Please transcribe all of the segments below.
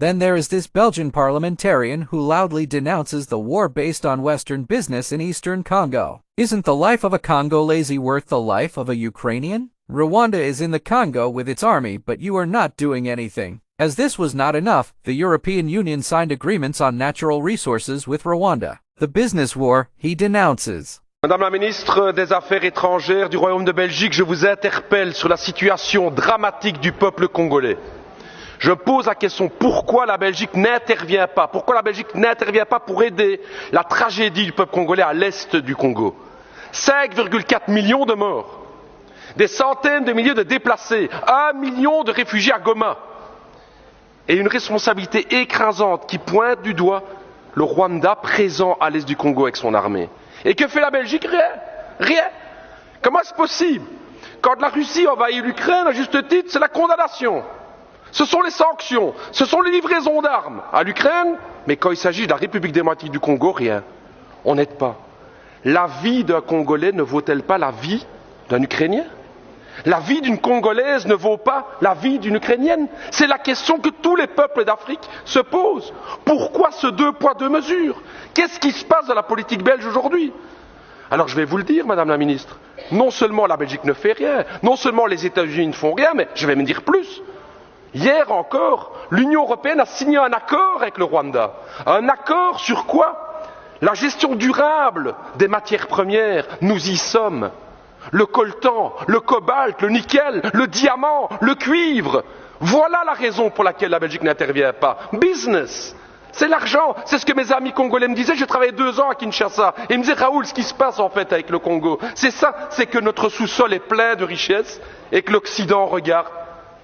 Then there is this Belgian parliamentarian who loudly denounces the war based on Western business in eastern Congo. Isn't the life of a Congolese worth the life of a Ukrainian? Rwanda is in the Congo with its army, but you are not doing anything. As this was not enough, the European Union signed agreements on natural resources with Rwanda. The business war he denounces. Madame la ministre des Affaires étrangères du Royaume de Belgique, je vous interpelle sur la situation dramatique du peuple congolais. Je pose la question, pourquoi la Belgique n'intervient pas? Pourquoi la Belgique n'intervient pas pour aider la tragédie du peuple congolais à l'est du Congo? 5,4 millions de morts, des centaines de milliers de déplacés, 1 million de réfugiés à Goma, et une responsabilité écrasante qui pointe du doigt le Rwanda présent à l'est du Congo avec son armée. Et que fait la Belgique? Rien. Rien. Comment est-ce possible? Quand la Russie envahit l'Ukraine, à juste titre, c'est la condamnation. Ce sont les sanctions, ce sont les livraisons d'armes à l'Ukraine, mais quand il s'agit de la République démocratique du Congo, rien. On n'aide pas. La vie d'un Congolais ne vaut-elle pas la vie d'un Ukrainien? La vie d'une Congolaise ne vaut pas la vie d'une Ukrainienne? C'est la question que tous les peuples d'Afrique se posent. Pourquoi ce deux poids, deux mesures? Qu'est-ce qui se passe dans la politique belge aujourd'hui? Alors je vais vous le dire, Madame la Ministre, non seulement la Belgique ne fait rien, non seulement les États-Unis ne font rien, mais je vais me dire plus. Hier encore, l'Union européenne a signé un accord avec le Rwanda. Un accord sur quoi? La gestion durable des matières premières. Nous y sommes. Le coltan, le cobalt, le nickel, le diamant, le cuivre. Voilà la raison pour laquelle la Belgique n'intervient pas. Business. C'est l'argent, c'est ce que mes amis congolais me disaient. J'ai travaillé 2 ans à Kinshasa et ils me disaient, Raoul, ce qui se passe en fait avec le Congo, c'est ça, c'est que notre sous-sol est plein de richesses et que l'Occident regarde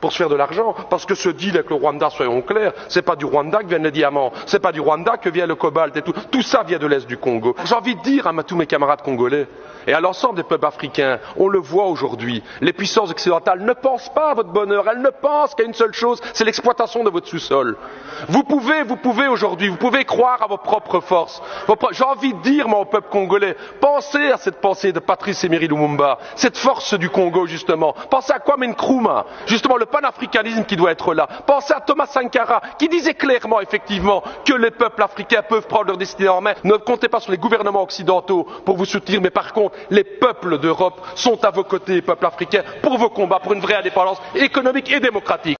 pour se faire de l'argent, parce que ce deal avec le Rwanda, soyons clairs, c'est pas du Rwanda que viennent les diamants, c'est pas du Rwanda que vient le cobalt et tout ça vient de l'Est du Congo. J'ai envie de dire à tous mes camarades congolais et à l'ensemble des peuples africains, on le voit aujourd'hui, les puissances occidentales ne pensent pas à votre bonheur, elles ne pensent qu'à une seule chose, c'est l'exploitation de votre sous-sol. Vous pouvez aujourd'hui, vous pouvez croire à vos propres forces. J'ai envie de dire, moi, au peuple congolais, pensez à cette pensée de Patrice Emery Lumumba, cette force du Congo, justement. Pensez à Kwame Nkrumah, justement, le panafricanisme qui doit être là. Pensez à Thomas Sankara, qui disait clairement, effectivement, que les peuples africains peuvent prendre leur destinée en main. Ne comptez pas sur les gouvernements occidentaux pour vous soutenir, mais par contre, les peuples d'Europe sont à vos côtés, peuples africains, pour vos combats, pour une vraie indépendance économique et démocratique.